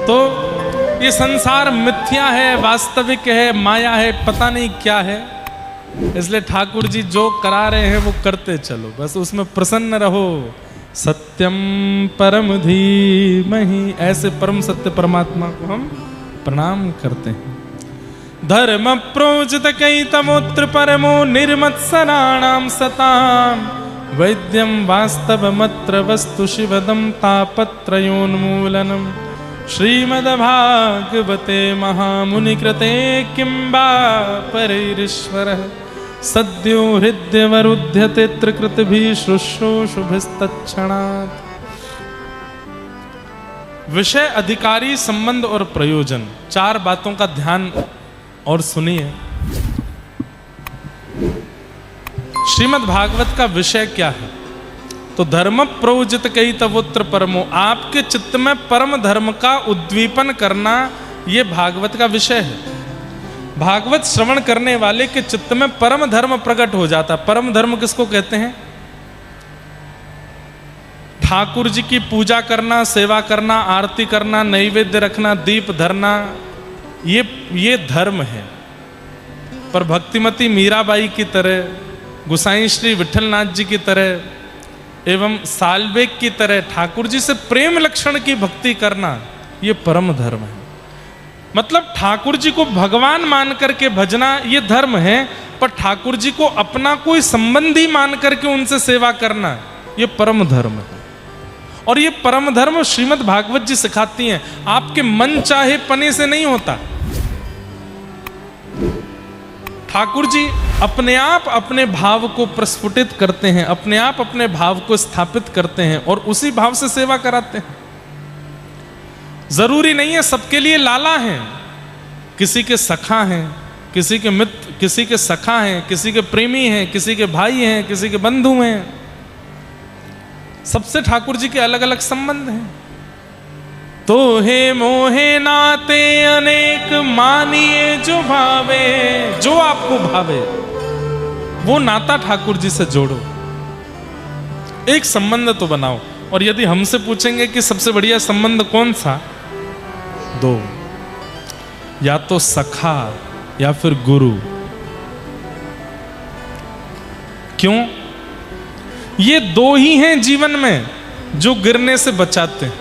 तो ये संसार मिथ्या है, वास्तविक है, माया है, पता नहीं क्या है। इसलिए ठाकुर जी जो करा रहे हैं वो करते चलो, बस उसमें प्रसन्न रहो। सत्यम परम धीमहि, ऐसे परम सत्य परमात्मा को हम प्रणाम करते हैं। धर्म प्रोजित कई तमोत्र परमो निर्मत्सराणाम सताम, वैद्यम वास्तवमत्र वस्तु शिवदम तापत्रयोन्मूलनम। श्रीमद्भागवते महामुनिकृते किं वा परैरीश्वरः, सद्यो हृद्यवरुध्यते त्रिकृतिभिः शुश्रूषुभिस्तत्क्षणात्। विषय, अधिकारी, संबंध और प्रयोजन, चार बातों का ध्यान और सुनिए। श्रीमद् भागवत का विषय क्या है? तो धर्म प्रोजित कई तवोत्र परमो, आपके चित्त में परम धर्म का उद्दीपन करना, यह भागवत का विषय है। भागवत श्रवण करने वाले के चित्त में परम धर्म प्रकट हो जाता। परम धर्म किसको कहते हैं? ठाकुर जी की पूजा करना, सेवा करना, आरती करना, नैवेद्य रखना, दीप धरना, ये धर्म है। पर भक्तिमती मीराबाई की तरह, गुसाई श्री विठलनाथ जी की तरह एवं सालबेग की तरह ठाकुर जी से प्रेम लक्षण की भक्ति करना, ये परम धर्म है। मतलब ठाकुर जी को भगवान मान करके भजना ये धर्म है, पर ठाकुर जी को अपना कोई संबंधी मान करके उनसे सेवा करना, ये परम धर्म है। और ये परम धर्म श्रीमद् भागवत जी सिखाती हैं। आपके मन चाहे पने से नहीं होता। ठाकुर जी अपने आप अपने भाव को प्रस्फुटित करते हैं, अपने आप अपने भाव को स्थापित करते हैं और उसी भाव से सेवा कराते हैं। जरूरी नहीं है सबके लिए लाला हैं, किसी के सखा हैं, किसी के मित्र, किसी के सखा हैं, किसी के प्रेमी हैं, किसी के भाई हैं, किसी के बंधु हैं। सबसे ठाकुर जी के अलग अलग संबंध हैं। तो हे मोहे नाते अनेक मानिए जो भावे, जो आपको भावे वो नाता ठाकुर जी से जोड़ो, एक संबंध तो बनाओ। और यदि हमसे पूछेंगे कि सबसे बढ़िया संबंध कौन सा, दो, या तो सखा या फिर गुरु। क्यों? ये दो ही हैं जीवन में जो गिरने से बचाते हैं।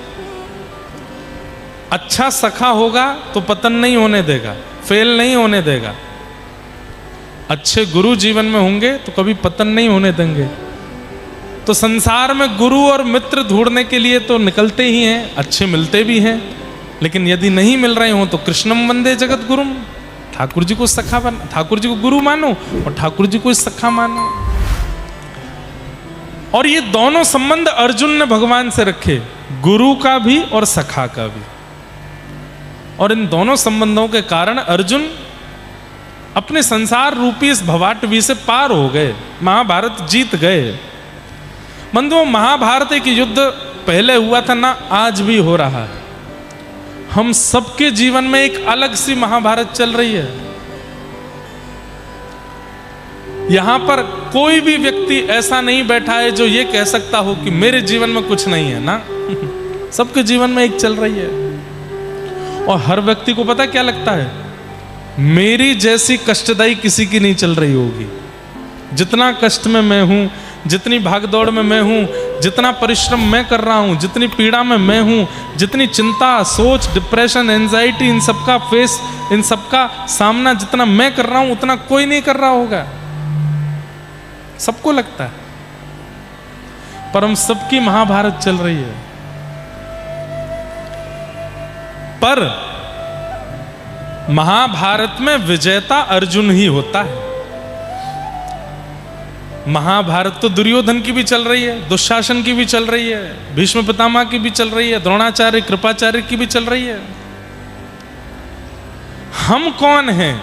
अच्छा सखा होगा तो पतन नहीं होने देगा, फेल नहीं होने देगा। अच्छे गुरु जीवन में होंगे तो कभी पतन नहीं होने देंगे। तो संसार में गुरु और मित्र ढूंढने के लिए तो निकलते ही हैं, अच्छे मिलते भी हैं, लेकिन यदि नहीं मिल रहे हो तो कृष्णम वंदे जगत गुरुम, ठाकुर जी को सखा बना, ठाकुर जी को गुरु मानो और ठाकुर जी को सखा मानो। और ये दोनों संबंध अर्जुन ने भगवान से रखे, गुरु का भी और सखा का भी। और इन दोनों संबंधों के कारण अर्जुन अपने संसार रूपी इस भवाटवी से पार हो गए, महाभारत जीत गए। बंधुओं, महाभारत एक युद्ध पहले हुआ था ना, आज भी हो रहा है। हम सबके जीवन में एक अलग सी महाभारत चल रही है। यहां पर कोई भी व्यक्ति ऐसा नहीं बैठा है जो ये कह सकता हो कि मेरे जीवन में कुछ नहीं है ना। सबके जीवन में एक चल रही है। और हर व्यक्ति को पता क्या लगता है, मेरी जैसी कष्टदायी किसी की नहीं चल रही होगी। जितना कष्ट में मैं हूं, जितनी भागदौड़ में मैं हूं, जितना परिश्रम मैं कर रहा हूं, जितनी पीड़ा में मैं हूं, जितनी चिंता, सोच, डिप्रेशन, एंजाइटी, इन सबका सामना जितना मैं कर रहा हूं, उतना कोई नहीं कर रहा होगा। सबको लगता है, पर हम सबकी महाभारत चल रही है। पर महाभारत में विजेता अर्जुन ही होता है। महाभारत तो दुर्योधन की भी चल रही है, दुशासन की भी चल रही है, भीष्म पितामह की भी चल रही है, द्रोणाचार्य, कृपाचार्य की भी चल रही है। हम कौन हैं?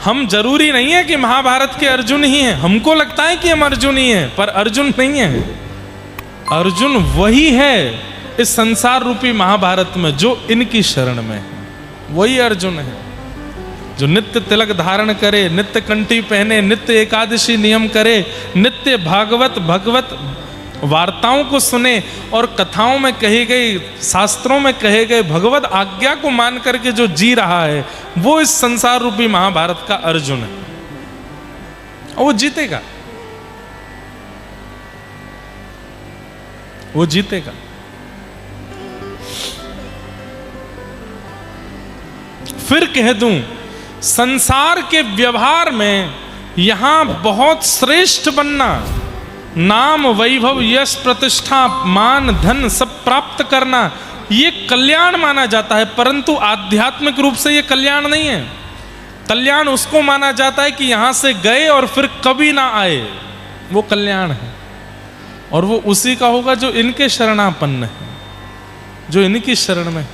हम जरूरी नहीं है कि महाभारत के अर्जुन ही हैं। हमको लगता है कि हम अर्जुन ही हैं, पर अर्जुन नहीं है। अर्जुन वही है इस संसार रूपी महाभारत में जो इनकी शरण में है। वही अर्जुन है जो नित्य तिलक धारण करे, नित्य कंठी पहने, नित्य एकादशी नियम करे, नित्य भागवत भगवत वार्ताओं को सुने और कथाओं में कही गई, शास्त्रों में कहे गए भगवत आज्ञा को मान करके जो जी रहा है, वो इस संसार रूपी महाभारत का अर्जुन है और वो जीतेगा, वो जीतेगा। फिर कह दूं, संसार के व्यवहार में यहां बहुत श्रेष्ठ बनना, नाम वैभव यश प्रतिष्ठा मान धन सब प्राप्त करना, ये कल्याण माना जाता है, परंतु आध्यात्मिक रूप से ये कल्याण नहीं है। कल्याण उसको माना जाता है कि यहां से गए और फिर कभी ना आए, वो कल्याण है। और वो उसी का होगा जो इनके शरणापन्न है, जो इनकी शरण में।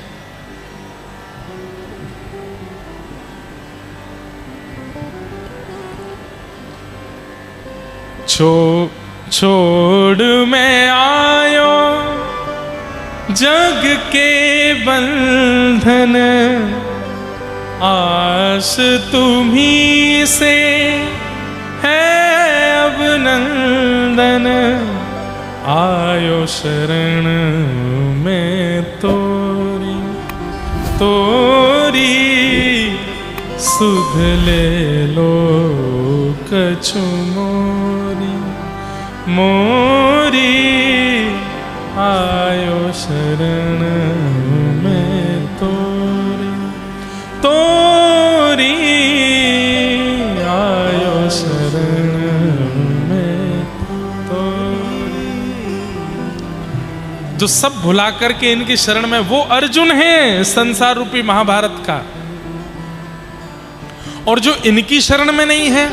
छोड़ मैं आयो जग के बंधन, आस तुम्ही से है अब नंदन, आयो शरण में तोरी, तोरी सुध ले लो कछु मोरी, मोरी आयो शरण में तोरी, तोरी आयो शरण में तोरी। जो सब भुला करके इनकी शरण में, वो अर्जुन है संसार रूपी महाभारत का। और जो इनकी शरण में नहीं है,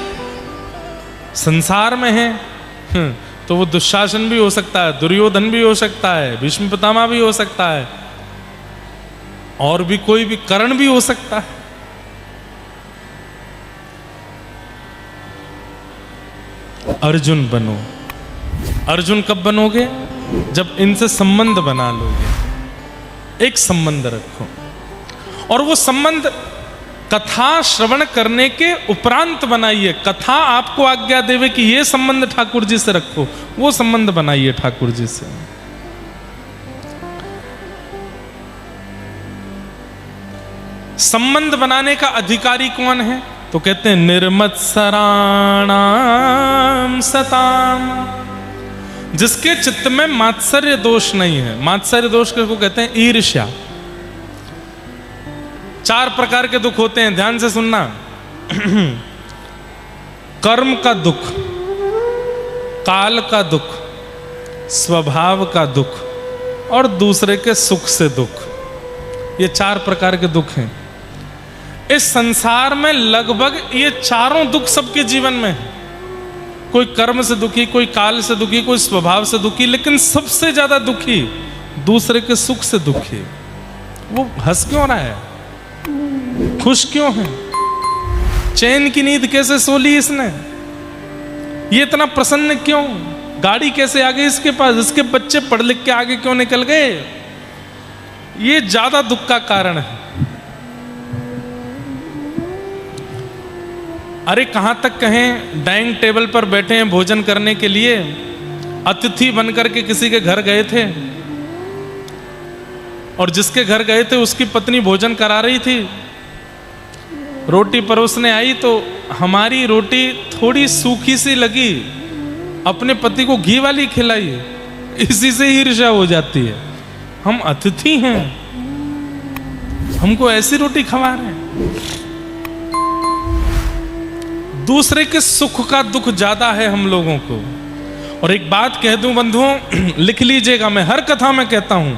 संसार में है, तो वो दुशासन भी हो सकता है, दुर्योधन भी हो सकता है, भीष्म पितामह भी हो सकता है, और भी कोई भी कर्ण भी हो सकता है। अर्जुन बनो। अर्जुन कब बनोगे? जब इनसे संबंध बना लोगे। एक संबंध रखो, और वो संबंध कथा श्रवण करने के उपरांत बनाइए। कथा आपको आज्ञा देवे कि ये संबंध ठाकुर जी से रखो, वो संबंध बनाइए ठाकुर जी से। संबंध बनाने का अधिकारी कौन है? तो कहते हैं निर्मत्सराणाम सताम, जिसके चित्त में मात्सर्य दोष नहीं है। मात्सर्य दोष को कहते हैं ईर्ष्या। 4 प्रकार के दुख होते हैं, ध्यान से सुनना। कर्म का दुख, काल का दुख, स्वभाव का दुख और दूसरे के सुख से दुख। ये 4 प्रकार के दुख हैं। इस संसार में लगभग ये चारों दुख सबके जीवन में है। कोई कर्म से दुखी, कोई काल से दुखी, कोई स्वभाव से दुखी, लेकिन सबसे ज्यादा दुखी दूसरे के सुख से दुखी। वो हंस क्यों रहा है? खुश क्यों है? चैन की नींद कैसे सो ली इसने? ये इतना प्रसन्न क्यों? गाड़ी कैसे आ गई इसके पास? इसके बच्चे पढ़ लिख के आगे क्यों निकल गए? ये ज्यादा दुख का कारण है। अरे कहां तक कहें, डाइनिंग टेबल पर बैठे हैं भोजन करने के लिए, अतिथि बनकर के किसी के घर गए थे, और जिसके घर गए थे उसकी पत्नी भोजन करा रही थी। रोटी परोसने आई तो हमारी रोटी थोड़ी सूखी सी लगी, अपने पति को घी वाली खिलाई। इसी से ईर्ष्या हो जाती है। हम अतिथि हैं, हमको ऐसी रोटी खवा रहे हैं। दूसरे के सुख का दुख ज्यादा है हम लोगों को। और एक बात कह दूं बंधुओं, लिख लीजिएगा, मैं हर कथा में कहता हूं,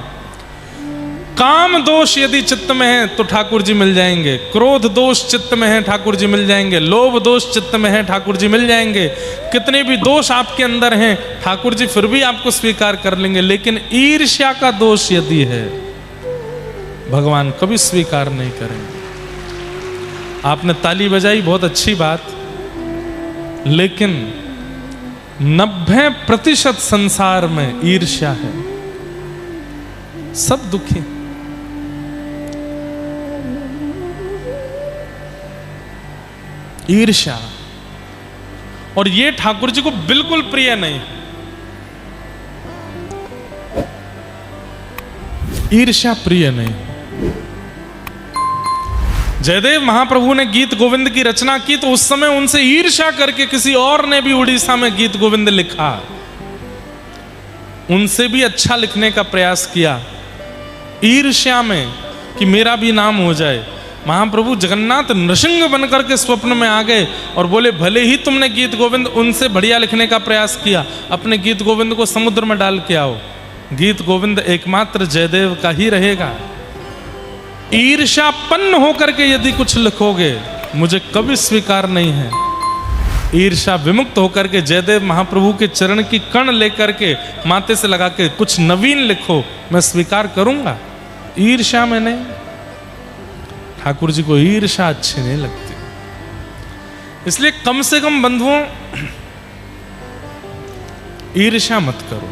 काम दोष यदि चित्त में है तो ठाकुर जी मिल जाएंगे। क्रोध दोष चित्त में है, ठाकुर जी मिल जाएंगे। लोभ दोष चित्त में है, ठाकुर जी मिल जाएंगे। कितने भी दोष आपके अंदर हैं, ठाकुर जी फिर भी आपको स्वीकार कर लेंगे। लेकिन ईर्ष्या का दोष यदि है, भगवान कभी स्वीकार नहीं करेंगे। आपने ताली बजाई, बहुत अच्छी बात, लेकिन 90% संसार में ईर्ष्या है। सब दुखी। ईर्ष्या, और ये ठाकुर जी को बिल्कुल प्रिय नहीं। ईर्ष्या प्रिय नहीं। जयदेव महाप्रभु ने गीत गोविंद की रचना की तो उस समय उनसे ईर्ष्या करके किसी और ने भी उड़ीसा में गीत गोविंद लिखा, उनसे भी अच्छा लिखने का प्रयास किया, ईर्ष्या में कि मेरा भी नाम हो जाए। महाप्रभु जगन्नाथ नृसिंह बनकर के स्वप्न में आ गए और बोले भले ही तुमने गीत गोविंद उनसे बढ़िया लिखने का प्रयास किया, अपने गीत गोविंद को समुद्र में डाल के आओ, गीत गोविंद एकमात्र जयदेव का ही रहेगा। ईर्ष्यापन्न होकर के यदि कुछ लिखोगे मुझे कभी स्वीकार नहीं है। ईर्ष्या विमुक्त होकर के जयदेव महाप्रभु के चरण की कण लेकर के माथे से लगा के कुछ नवीन लिखो, मैं स्वीकार करूंगा। ईर्ष्या में नहीं। ठाकुर जी को ईर्ष्या अच्छी नहीं लगती, इसलिए कम से कम बंधुओं ईर्ष्या मत करो।